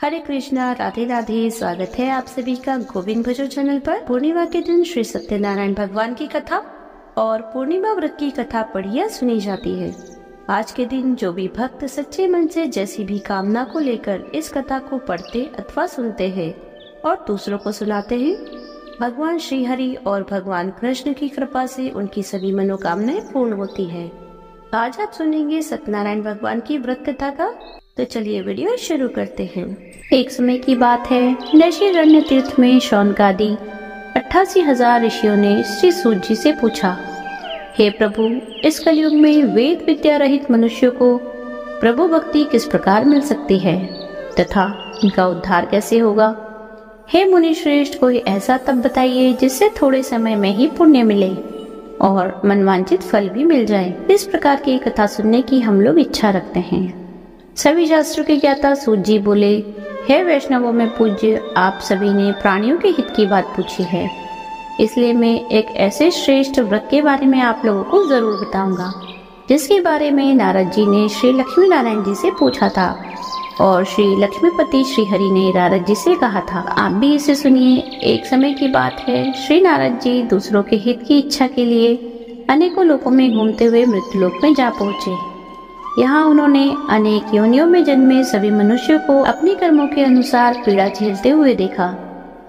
हरे कृष्णा, राधे राधे। स्वागत है आप सभी का गोविंद भजन चैनल पर। पूर्णिमा के दिन श्री सत्यनारायण भगवान की कथा और पूर्णिमा व्रत की कथा पढ़िया सुनी जाती है। आज के दिन जो भी भक्त सच्चे मन से जैसी भी कामना को लेकर इस कथा को पढ़ते अथवा सुनते हैं और दूसरों को सुनाते हैं, भगवान श्री हरि और भगवान कृष्ण की कृपा से उनकी सभी मनोकामनाएं पूर्ण होती है। आज आप सुनेंगे सत्यनारायण भगवान की व्रत कथा का, तो चलिए वीडियो शुरू करते हैं। एक समय की बात है, नैशिरण्य तीर्थ में शौनकादि 88,000 ऋषियों ने श्री सूत जी से पूछा, हे प्रभु, इस कलयुग में वेद विद्या रहित मनुष्य को प्रभु भक्ति किस प्रकार मिल सकती है तथा इनका उद्धार कैसे होगा? हे मुनि श्रेष्ठ, कोई ऐसा तप बताइए जिससे थोड़े समय में ही पुण्य मिले और मनवांचित फल भी मिल जाए। इस प्रकार की कथा सुनने की हम लोग इच्छा रखते हैं। सभी शास्त्रों के ज्ञाता सूत जी बोले, हे वैष्णवों में पूज्य, आप सभी ने प्राणियों के हित की बात पूछी है, इसलिए मैं एक ऐसे श्रेष्ठ व्रत के बारे में आप लोगों को जरूर बताऊंगा जिसके बारे में नारद जी ने श्री लक्ष्मी नारायण जी से पूछा था और श्री लक्ष्मीपति श्री हरि ने नारद जी से कहा था। आप भी इसे सुनिए। एक समय की बात है, श्री नारद जी दूसरों के हित की इच्छा के लिए अनेकों लोकों में घूमते हुए मृत्युलोक में जा पहुँचे। यहाँ उन्होंने अनेक योनियों में जन्मे सभी मनुष्यों को अपने कर्मों के अनुसार पीड़ा झेलते हुए देखा।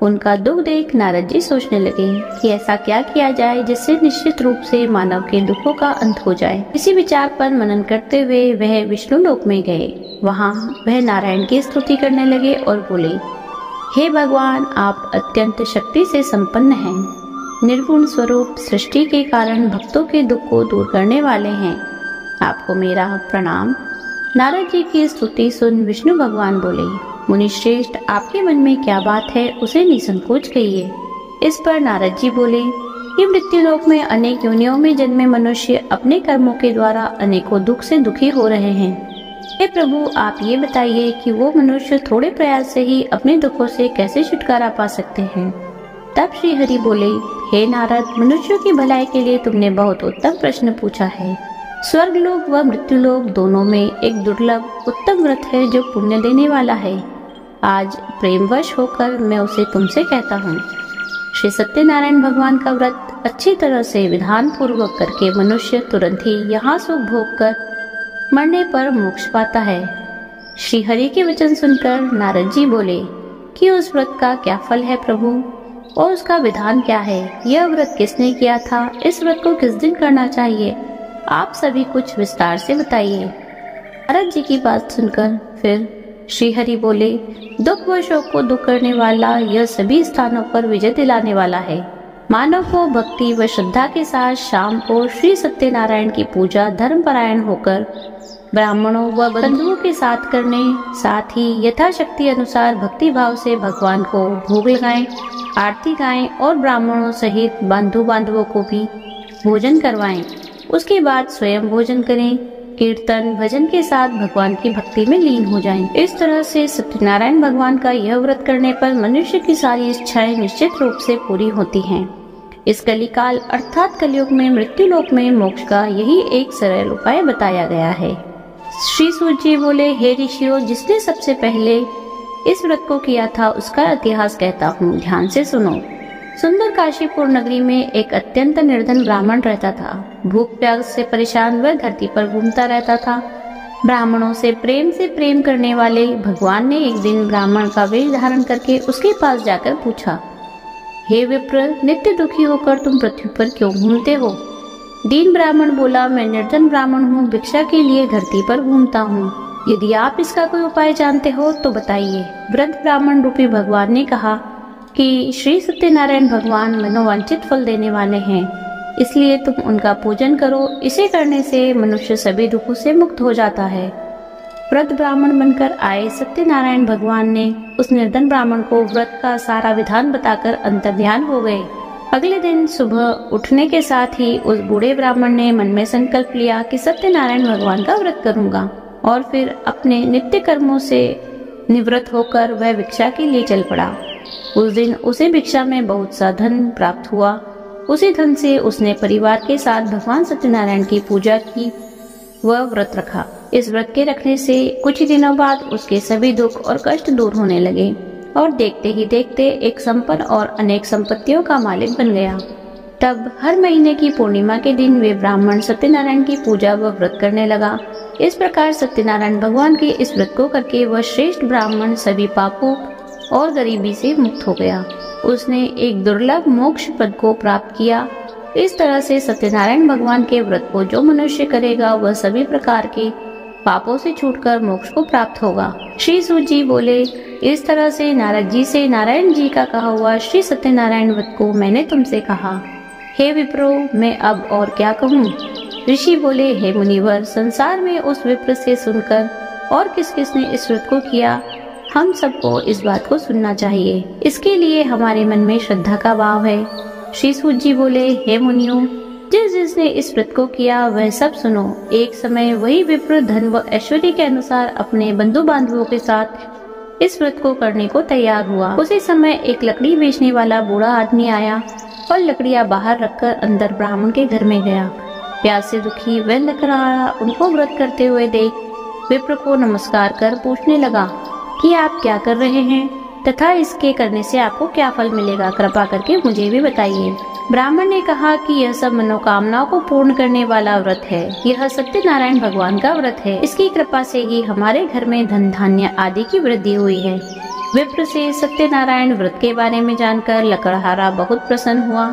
उनका दुख देख नारद जी सोचने लगे कि ऐसा क्या किया जाए जिससे निश्चित रूप से मानव के दुखों का अंत हो जाए। इसी विचार पर मनन करते हुए वह विष्णु लोक में गए। वहाँ वह नारायण की स्तुति करने लगे और बोले, हे भगवान, आप अत्यंत शक्ति से संपन्न हैं, निर्गुण स्वरूप, सृष्टि के कारण भक्तों के दुख को दूर करने वाले हैं, आपको मेरा प्रणाम। नारद जी की स्तुति सुन विष्णु भगवान बोले, मुनि श्रेष्ठ, आपके मन में क्या बात है उसे निसंकोच कहिए। इस पर नारद जी बोले कि मृत्युलोक में अनेक योनियों में जन्मे मनुष्य अपने कर्मों के द्वारा अनेकों दुख से दुखी हो रहे हैं। हे प्रभु, आप ये बताइए कि वो मनुष्य थोड़े प्रयास से ही अपने दुखों से कैसे छुटकारा पा सकते हैं। तब श्री हरि बोले, हे नारद, मनुष्यों की भलाई के लिए तुमने बहुत उत्तम प्रश्न पूछा है। स्वर्ग लोक व मृत्युलोक दोनों में एक दुर्लभ उत्तम व्रत है जो पुण्य देने वाला है। आज प्रेमवश होकर मैं उसे तुमसे कहता हूँ। श्री सत्यनारायण भगवान का व्रत अच्छी तरह से विधान पूर्वक करके मनुष्य तुरंत ही यहाँ सुख भोग कर मरने पर मोक्ष पाता है। श्री हरि के वचन सुनकर नारद जी बोले कि उस व्रत का क्या फल है प्रभु, और उसका विधान क्या है? यह व्रत किसने किया था? इस व्रत को किस दिन करना चाहिए? आप सभी कुछ विस्तार से बताइए। नारद जी की बात सुनकर फिर श्री हरि बोले, दुख व शोक को दूर करने वाला, यह सभी स्थानों पर विजय दिलाने वाला है। मानव को भक्ति व श्रद्धा के साथ शाम को श्री सत्यनारायण की पूजा धर्मपरायण होकर ब्राह्मणों व बंधुओं के साथ करने, साथ ही यथाशक्ति अनुसार भक्ति भाव से भगवान को भोग लगाएं, आरती गाएं और ब्राह्मणों सहित बंधु बांधवों को भी भोजन करवाएं। उसके बाद स्वयं भोजन करें, कीर्तन भजन के साथ भगवान की भक्ति में लीन हो जाएं। इस तरह से सत्यनारायण भगवान का यह व्रत करने पर मनुष्य की सारी इच्छाएं निश्चित रूप से पूरी होती हैं। इस कलिकाल अर्थात कलयुग में मृत्युलोक में मोक्ष का यही एक सरल उपाय बताया गया है। श्री सूत जी बोले, हे ऋषियों, जिसने सबसे पहले इस व्रत को किया था उसका इतिहास कहता हूँ, ध्यान से सुनो। सुंदर काशीपुर नगरी में एक अत्यंत निर्धन ब्राह्मण रहता था। भूख प्यास से परेशान वह धरती पर घूमता रहता था। ब्राह्मणों से प्रेम करने वाले भगवान ने एक दिन ब्राह्मण का वेश धारण करके उसके पास जाकर पूछा, हे विप्र, नित्य दुखी होकर तुम पृथ्वी पर क्यों घूमते हो? दीन ब्राह्मण बोला, मैं निर्धन ब्राह्मण हूँ, भिक्षा के लिए धरती पर घूमता हूँ। यदि आप इसका कोई उपाय जानते हो तो बताइए। वृद्ध ब्राह्मण रूपी भगवान ने कहा कि श्री सत्यनारायण भगवान मनोवांछित फल देने वाले हैं, इसलिए तुम उनका पूजन करो। इसे करने से मनुष्य सभी दुखों से मुक्त हो जाता है। वृद्ध ब्राह्मण बनकर आए सत्यनारायण भगवान ने उस निर्धन ब्राह्मण को व्रत का सारा विधान बताकर अंतर्ध्यान हो गए। अगले दिन सुबह उठने के साथ ही उस बूढ़े ब्राह्मण ने मन में संकल्प लिया कि सत्यनारायण भगवान का व्रत करूंगा, और फिर अपने नित्य कर्मों से निवृत्त होकर वह भिक्षा के लिए चल पड़ा। उस दिन उसे भिक्षा में बहुत सा धन प्राप्त हुआ। उसी धन से उसने परिवार के साथ भगवान सत्यनारायण की पूजा की व व्रत रखा। इस व्रत के रखने से कुछ ही दिनों बाद उसके सभी दुख और कष्ट दूर होने लगे और देखते ही देखते एक संपन्न और अनेक संपत्तियों का मालिक बन गया। तब हर महीने की पूर्णिमा के दिन वे ब्राह्मण सत्यनारायण की पूजा व व्रत करने लगा। इस प्रकार सत्यनारायण भगवान के इस व्रत को करके वह श्रेष्ठ ब्राह्मण सभी पापों और गरीबी से मुक्त हो गया। उसने एक दुर्लभ मोक्ष पद को प्राप्त किया। इस तरह से सत्यनारायण भगवान के व्रत को जो मनुष्य करेगा वह सभी प्रकार के पापों से छूटकर मोक्ष को प्राप्त होगा। श्री सूत जी बोले, इस तरह से नारद जी से नारायण जी का कहा हुआ श्री सत्यनारायण व्रत को मैंने तुमसे कहा। हे विप्रो, मैं अब और क्या कहूँ। ऋषि बोले, हे मुनिवर, संसार में उस विप्र से सुनकर और किस किस ने इस व्रत को किया, हम सबको इस बात को सुनना चाहिए। इसके लिए हमारे मन में श्रद्धा का भाव है। श्री सूत जी बोले, हे मुनियों, जिस जिसने इस व्रत को किया वह सब सुनो। एक समय वही विप्र धन व ऐश्वर्य के अनुसार अपने बंधु बांधवों के साथ इस व्रत को करने को तैयार हुआ। उसी समय एक लकड़ी बेचने वाला बूढ़ा आदमी आया और लकड़ियां बाहर रखकर अंदर ब्राह्मण के घर में गया। प्यास से दुखी वह लकड़हारा उनको व्रत करते हुए देख विप्र को नमस्कार कर पूछने लगा कि आप क्या कर रहे हैं तथा इसके करने से आपको क्या फल मिलेगा, कृपा करके मुझे भी बताइए। ब्राह्मण ने कहा कि यह सब मनोकामनाओं को पूर्ण करने वाला व्रत है। यह सत्यनारायण भगवान का व्रत है। इसकी कृपा से ही हमारे घर में धन धान्य आदि की वृद्धि हुई है। विप्र से सत्यनारायण व्रत के बारे में जानकर लकड़हारा बहुत प्रसन्न हुआ।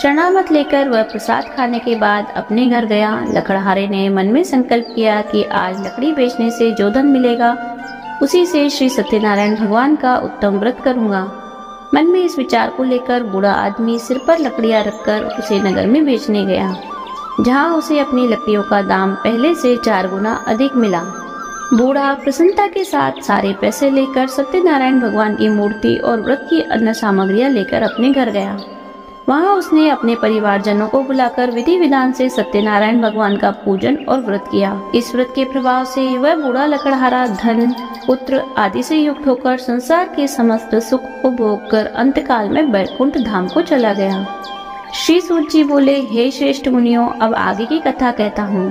चरणामत लेकर वह प्रसाद खाने के बाद अपने घर गया। लकड़हारे ने मन में संकल्प किया कि आज लकड़ी बेचने से जो धन मिलेगा उसी से श्री सत्यनारायण भगवान का उत्तम व्रत करूंगा। मन में इस विचार को लेकर बूढ़ा आदमी सिर पर लकड़ियां रखकर उसे नगर में बेचने गया, जहां उसे अपनी लकड़ियों का दाम पहले से 4 गुना अधिक मिला। बूढ़ा प्रसन्नता के साथ सारे पैसे लेकर सत्यनारायण भगवान की मूर्ति और व्रत की अन्य सामग्रियां लेकर अपने घर गया। वहां उसने अपने परिवारजनों को बुलाकर विधि विधान से सत्यनारायण भगवान का पूजन और व्रत किया। इस व्रत के प्रभाव से वह बूढ़ा लकड़हारा धन पुत्र आदि से युक्त होकर संसार के समस्त सुख को भोग कर अंतकाल में बैकुंठ धाम को चला गया। श्री सूत जी बोले, हे श्रेष्ठ मुनियों, अब आगे की कथा कहता हूँ।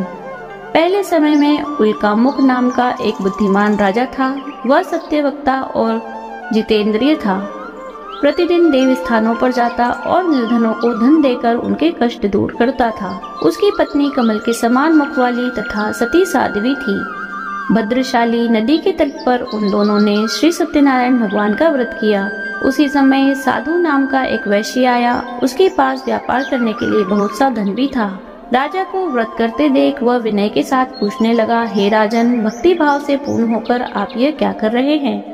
पहले समय में उल्कामुख नाम का एक बुद्धिमान राजा था। वह सत्यवक्ता और जितेंद्रिय था। प्रतिदिन देव स्थानों पर जाता और निर्धनों को धन देकर उनके कष्ट दूर करता था। उसकी पत्नी कमल के समान मुख वाली तथा सती साध्वी थी। भद्रशाली नदी के तट पर उन दोनों ने श्री सत्यनारायण भगवान का व्रत किया। उसी समय साधु नाम का एक वैश्य आया। उसके पास व्यापार करने के लिए बहुत सा धन भी था। राजा को व्रत करते देख वह विनय के साथ पूछने लगा, हे राजन, भक्ति भाव से पूर्ण होकर आप ये क्या कर रहे हैं?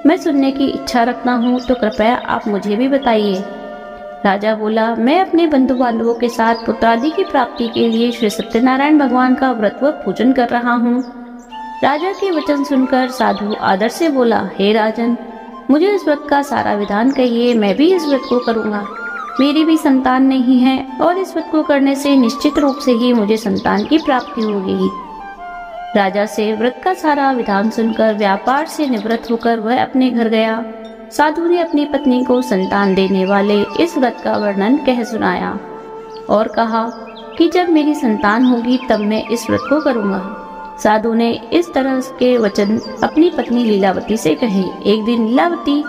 मैं सुनने की इच्छा रखता हूँ, तो कृपया आप मुझे भी बताइए। राजा बोला, मैं अपने बंधु बांधवों के साथ पुत्रादि की प्राप्ति के लिए श्री सत्यनारायण भगवान का व्रत व पूजन कर रहा हूँ। राजा के वचन सुनकर साधु आदर से बोला, हे राजन, मुझे इस व्रत का सारा विधान कहिए, मैं भी इस व्रत को करूँगा। मेरी भी संतान नहीं है और इस व्रत को करने से निश्चित रूप से ही मुझे संतान की प्राप्ति होगी। राजा से व्रत का सारा विधान सुनकर व्यापार से निवृत्त होकर वह अपने घर गया। साधु ने अपनी पत्नी को संतान देने वाले इस व्रत का वर्णन कह सुनाया और कहा कि जब मेरी संतान होगी तब मैं इस व्रत को करूंगा। साधु ने इस तरह के वचन अपनी पत्नी लीलावती से कहे। एक दिन लीलावती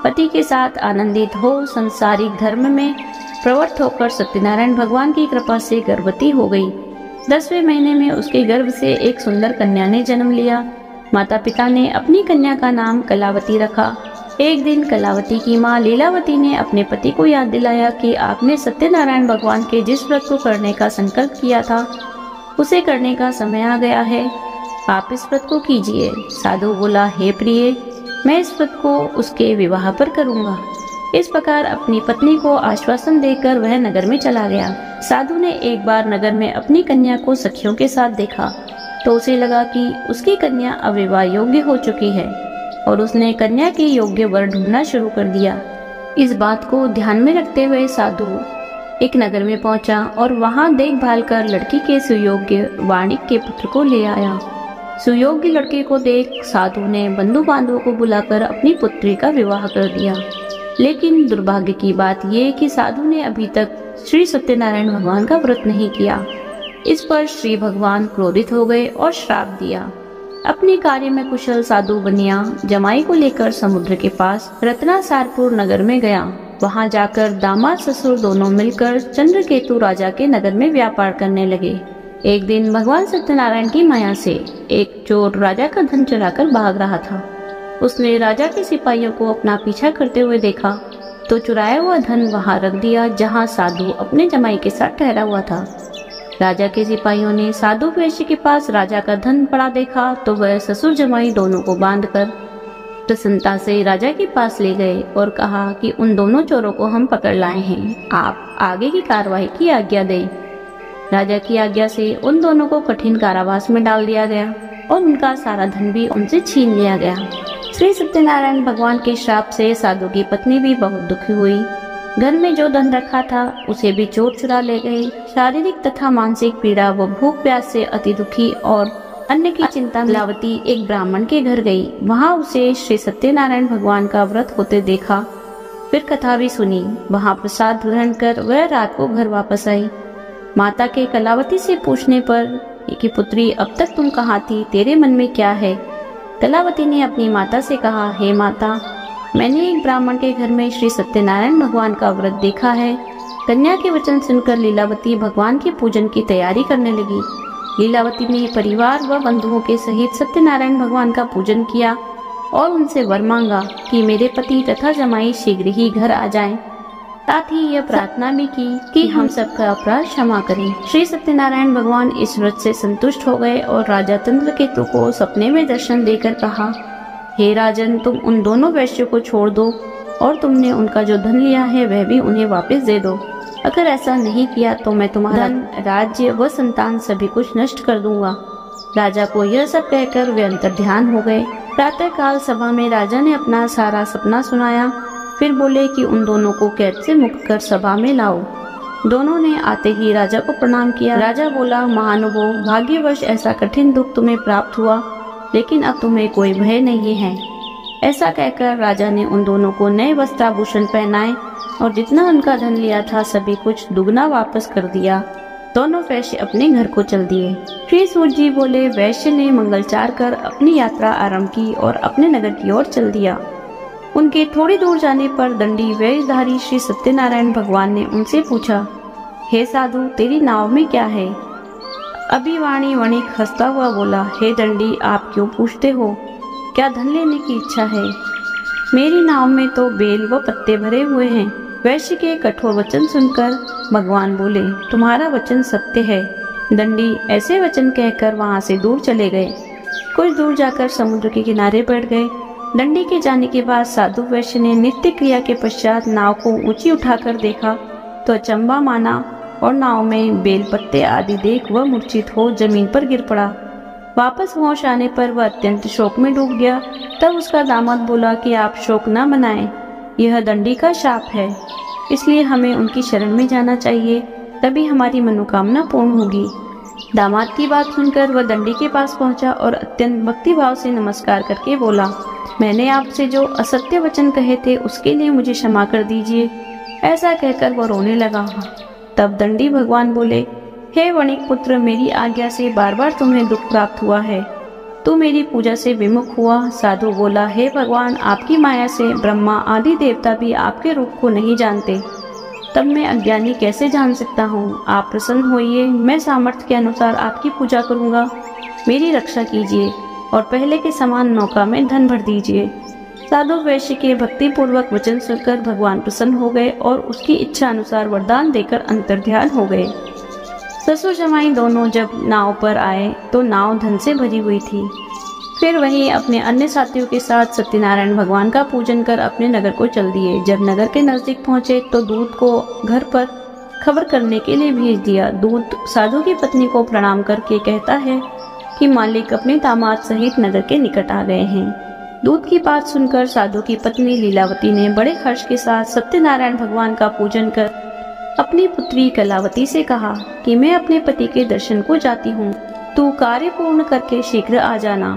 पति के साथ आनंदित हो संसारिक धर्म में प्रवृत्त होकर सत्यनारायण भगवान की कृपा से गर्भवती हो गई। 10वें महीने में उसके गर्भ से एक सुंदर कन्या ने जन्म लिया। माता पिता ने अपनी कन्या का नाम कलावती रखा। एक दिन कलावती की माँ लीलावती ने अपने पति को याद दिलाया कि आपने सत्यनारायण भगवान के जिस व्रत को करने का संकल्प किया था उसे करने का समय आ गया है, आप इस व्रत को कीजिए। साधु बोला, हे प्रिय, मैं इस व्रत को उसके विवाह पर करूंगा। इस प्रकार अपनी पत्नी को आश्वासन देकर वह नगर में चला गया। साधु ने एक बार नगर में अपनी कन्या को सखियों के साथ देखा तो उसे लगा कि उसकी कन्या अब विवाह योग्य हो चुकी है और उसने कन्या के योग्य वर ढूंढना शुरू कर दिया। इस बात को ध्यान में रखते हुए साधु एक नगर में पहुंचा और वहां देखभाल कर लड़की के सुयोग्य वाणिक के पुत्र को ले आया। सुयोग्य लड़के को देख साधु ने बंधु बांधवों को बुलाकर अपनी पुत्री का विवाह कर दिया। लेकिन दुर्भाग्य की बात यह कि साधु ने अभी तक श्री सत्यनारायण भगवान का व्रत नहीं किया। इस पर श्री भगवान क्रोधित हो गए और श्राप दिया। अपने कार्य में कुशल साधु बनिया जमाई को लेकर समुद्र के पास रत्नासारपुर नगर में गया। वहां जाकर दामाद ससुर दोनों मिलकर चंद्रकेतु राजा के नगर में व्यापार करने लगे। एक दिन भगवान सत्यनारायण की माया से एक चोर राजा का धन चुराकर भाग रहा था। उसने राजा के सिपाहियों को अपना पीछा करते हुए देखा तो चुराया हुआ धन वहां रख दिया जहां साधु अपने जमाई के साथ ठहरा हुआ था। राजा के सिपाहियों ने साधु वैश्य के पास राजा का धन पड़ा देखा तो वह ससुर जमाई दोनों को बांधकर प्रसन्नता से राजा के पास ले गए और कहा कि उन दोनों चोरों को हम पकड़ लाए हैं, आप आगे की कार्रवाई की आज्ञा दें। राजा की आज्ञा से उन दोनों को कठिन कारावास में डाल दिया गया और उनका सारा धन भी उनसे छीन लिया गया। श्री सत्यनारायण भगवान के श्राप से साधु की पत्नी भी बहुत दुखी हुई। घर में जो धन रखा था उसे भी चोर चुरा ले गए। शारीरिक तथा मानसिक पीड़ा व भूख प्यास से अति दुखी और अन्य की चिंता लीलावती एक ब्राह्मण के घर गई। वहां उसे श्री सत्यनारायण भगवान का व्रत होते देखा, फिर कथा भी सुनी। वहां प्रसाद ग्रहण कर वह रात को घर वापस आई। माता के कलावती से पूछने पर कि पुत्री अब तक तुम कहाँ थी, तेरे मन में क्या है? कलावती ने अपनी माता से कहा, हे माता, मैंने एक ब्राह्मण के घर में श्री सत्यनारायण भगवान का व्रत देखा है। कन्या के वचन सुनकर लीलावती भगवान के पूजन की तैयारी करने लगी। लीलावती ने परिवार व बंधुओं के सहित सत्यनारायण भगवान का पूजन किया और उनसे वर मांगा कि मेरे पति तथा जमाई शीघ्र ही घर आ जाएं। साथ ही यह प्रार्थना भी की कि हम सबका अपराध क्षमा करें। श्री सत्यनारायण भगवान इस व्रत से संतुष्ट हो गए और राजा चंद्रकेतु को सपने में दर्शन देकर कहा, हे राजन, तुम उन दोनों वैश्यों को छोड़ दो और तुमने उनका जो धन लिया है वह भी उन्हें वापस दे दो। अगर ऐसा नहीं किया तो मैं तुम्हारा धन, राज्य व संतान सभी कुछ नष्ट कर दूंगा। राजा को यह सब कहकर वे अंतर्ध्यान हो गए। प्रातः काल सभा में राजा ने अपना सारा सपना सुनाया। फिर बोले कि उन दोनों को कैद से मुक्त कर सभा में लाओ। दोनों ने आते ही राजा को प्रणाम किया। राजा बोला, महानुभाव, भाग्यवश ऐसा कठिन दुख तुम्हें प्राप्त हुआ, लेकिन अब तुम्हें कोई भय नहीं है। ऐसा कहकर राजा ने उन दोनों को नए वस्त्राभूषण पहनाए और जितना उनका धन लिया था सभी कुछ दुगना वापस कर दिया। दोनों वैश्य अपने घर को चल दिए। श्री सूत जी बोले, वैश्य ने मंगलचार कर अपनी यात्रा आरंभ की और अपने नगर की ओर चल दिया। उनके थोड़ी दूर जाने पर दंडी वेशधारी श्री सत्यनारायण भगवान ने उनसे पूछा, हे साधु, तेरी नाव में क्या है? अभिवाणी वणिक हंसता हुआ बोला, हे दंडी, आप क्यों पूछते हो? क्या धन लेने की इच्छा है? मेरी नाव में तो बेल व पत्ते भरे हुए हैं। वैश्य के कठोर वचन सुनकर भगवान बोले, तुम्हारा वचन सत्य है। दंडी ऐसे वचन कहकर वहां से दूर चले गए। कुछ दूर जाकर समुद्र के किनारे बैठ गए। दंडी के जाने के बाद साधु वैश्य ने नित्य क्रिया के पश्चात नाव को ऊंची उठाकर देखा तो अचंबा माना और नाव में बेल पत्ते आदि देख वह मूर्छित हो जमीन पर गिर पड़ा। वापस होश आने पर वह अत्यंत शोक में डूब गया। तब उसका दामाद बोला कि आप शोक न मनाएं, यह दंडी का शाप है, इसलिए हमें उनकी शरण में जाना चाहिए, तभी हमारी मनोकामना पूर्ण होगी। दामाद की बात सुनकर वह दंडी के पास पहुंचा और अत्यंत भक्तिभाव से नमस्कार करके बोला, मैंने आपसे जो असत्य वचन कहे थे उसके लिए मुझे क्षमा कर दीजिए। ऐसा कहकर वह रोने लगा। तब दंडी भगवान बोले, हे वणिक पुत्र, मेरी आज्ञा से बार बार तुम्हें दुख प्राप्त हुआ है, तू मेरी पूजा से विमुख हुआ। साधु बोला, हे भगवान, आपकी माया से ब्रह्मा आदि देवता भी आपके रूप को नहीं जानते, तब मैं अज्ञानी कैसे जान सकता हूँ? आप प्रसन्न होइए, मैं सामर्थ्य के अनुसार आपकी पूजा करूँगा। मेरी रक्षा कीजिए और पहले के समान नौका में धन भर दीजिए। साधु वैश्य के भक्ति पूर्वक वचन सुनकर भगवान प्रसन्न हो गए और उसकी इच्छा अनुसार वरदान देकर अंतर्ध्यान हो गए। ससुर जमाई दोनों जब नाव पर आए तो नाव धन से भरी हुई थी। फिर वही अपने अन्य साथियों के साथ सत्यनारायण भगवान का पूजन कर अपने नगर को चल दिए। जब नगर के नजदीक पहुंचे तो दूत को घर पर खबर करने के लिए भेज दिया। दूत साधु की पत्नी को प्रणाम करके कहता है कि मालिक अपने दामाद सहित नगर के निकट आ गए हैं। दूत की बात सुनकर साधु की पत्नी लीलावती ने बड़े हर्ष के साथ सत्यनारायण भगवान का पूजन कर अपनी पुत्री कलावती से कहा कि मैं अपने पति के दर्शन को जाती हूँ, तू कार्य पूर्ण करके शीघ्र आ जाना।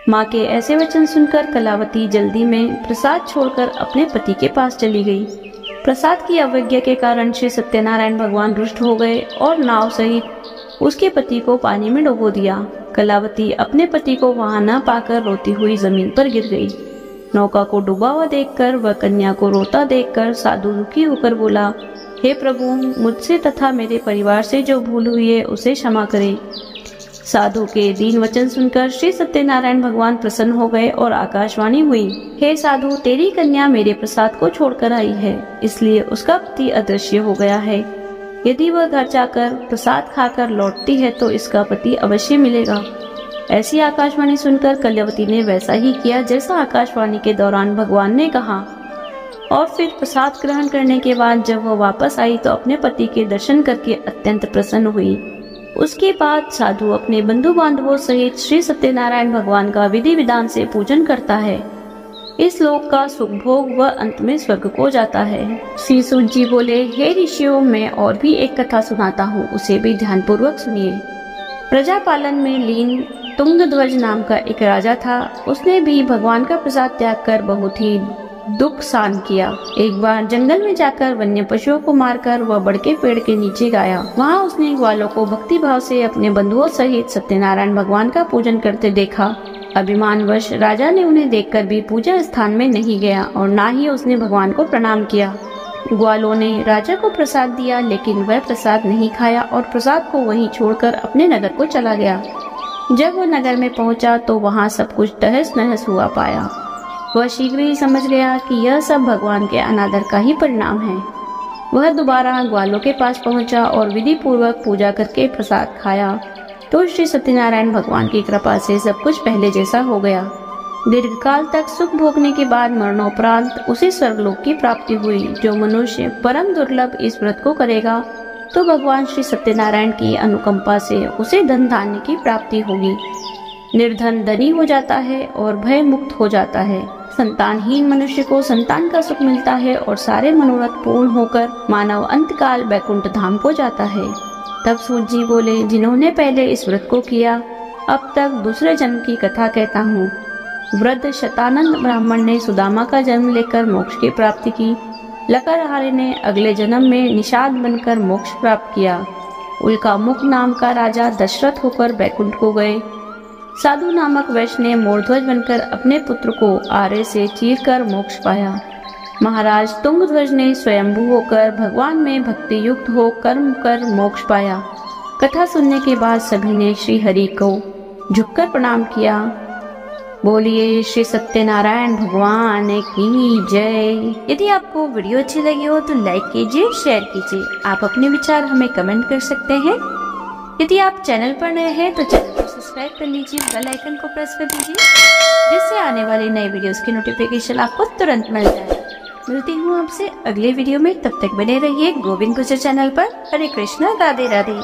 माँ के ऐसे वचन सुनकर कलावती जल्दी में प्रसाद छोड़कर अपने पति के पास चली गई। प्रसाद की अवज्ञा के कारण श्री सत्यनारायण भगवान रुष्ट हो गए और नाव सहित उसके पति को पानी में डुबो दिया। कलावती अपने पति को वहां न पाकर रोती हुई जमीन पर गिर गई। नौका को डूबा हुआ देखकर व कन्या को रोता देखकर साधु दुखी होकर बोला, हे प्रभु, मुझसे तथा मेरे परिवार से जो भूल हुई है उसे क्षमा करें। साधु के दीन वचन सुनकर श्री सत्यनारायण भगवान प्रसन्न हो गए और आकाशवाणी हुई, हे साधु, तेरी कन्या मेरे प्रसाद को छोड़कर आई है, इसलिए उसका पति अदृश्य हो गया है। यदि वह घर जाकर प्रसाद खाकर लौटती है तो इसका पति अवश्य मिलेगा। ऐसी आकाशवाणी सुनकर कल्यावती ने वैसा ही किया जैसा आकाशवाणी के दौरान भगवान ने कहा, और फिर प्रसाद ग्रहण करने के बाद जब वह वापस आई तो अपने पति के दर्शन करके अत्यंत प्रसन्न हुई। उसके बाद साधु अपने बंधु बांधवों सहित श्री सत्यनारायण भगवान का विधि विधान से पूजन करता है। इस लोक का सुख भोग व अंत में स्वर्ग को जाता है। श्री सूत जी बोले, हे ऋषियों, मैं और भी एक कथा सुनाता हूँ, उसे भी ध्यान पूर्वक सुनिए। प्रजापालन में लीन तुंगध्वज नाम का एक राजा था। उसने भी भगवान का प्रसाद त्याग कर बहुत ही दुख सहन किया। एक बार जंगल में जाकर वन्य पशुओं को मारकर वह बड़ के पेड़ के नीचे गाया। वहाँ उसने ग्वालों को भक्ति भाव से अपने बंधुओं सहित सत्यनारायण भगवान का पूजन करते देखा। अभिमानवश राजा ने उन्हें देखकर भी पूजा स्थान में नहीं गया और न ही उसने भगवान को प्रणाम किया। ग्वालों ने राजा को प्रसाद दिया, लेकिन वह प्रसाद नहीं खाया और प्रसाद को वहीं छोड़कर अपने नगर को चला गया। जब वह नगर में पहुंचा तो वहां सब कुछ तहस नहस हुआ पाया। वह शीघ्र ही समझ गया कि यह सब भगवान के अनादर का ही परिणाम है। वह दोबारा ग्वालों के पास पहुंचा और विधि पूर्वक पूजा करके प्रसाद खाया तो श्री सत्यनारायण भगवान की कृपा से सब कुछ पहले जैसा हो गया। दीर्घकाल तक सुख भोगने के बाद मरणोपरांत उसे स्वर्गलोक की प्राप्ति हुई। जो मनुष्य परम दुर्लभ इस व्रत को करेगा तो भगवान श्री सत्यनारायण की अनुकंपा से उसे धन धान्य की प्राप्ति होगी। निर्धन धनी हो जाता है और भय मुक्त हो जाता है। संतानहीन मनुष्य को संतान का सुख मिलता है और सारे मनोरथ पूर्ण होकर मानव अंतकाल बैकुंठ धाम को जाता है। तब सूत जी बोले, जिन्होंने पहले इस व्रत को किया, अब तक दूसरे जन्म की कथा कहता हूँ। वृद्ध शतानंद ब्राह्मण ने सुदामा का जन्म लेकर मोक्ष की प्राप्ति की। लकरहारे ने अगले जन्म में निषाद बनकर मोक्ष प्राप्त किया। उल्का मुख नाम का राजा दशरथ होकर बैकुंठ को गए। साधु नामक वैश्य ने मोरध्वज बनकर अपने पुत्र को आरे से चीरकर मोक्ष पाया। महाराज तुंगध्वज ने स्वयंभू होकर भगवान में भक्ति युक्त हो कर्म कर मोक्ष पाया। कथा सुनने के बाद सभी ने श्री हरि को झुककर प्रणाम किया। बोलिए श्री सत्यनारायण भगवान की जय। यदि आपको वीडियो अच्छी लगी हो तो लाइक कीजिए, शेयर कीजिए। आप अपने विचार हमें कमेंट कर सकते हैं। यदि आप चैनल पर नए हैं तो चैनल को सब्सक्राइब कर लीजिए, बेल आइकन को प्रेस कर दीजिए, जिससे आने वाली नई वीडियोस की नोटिफिकेशन आपको तुरंत मिल जाए। मिलती हूँ आपसे अगले वीडियो में, तब तक बने रहिए गोविंद गुजर चैनल पर। हरे कृष्णा, राधे राधे।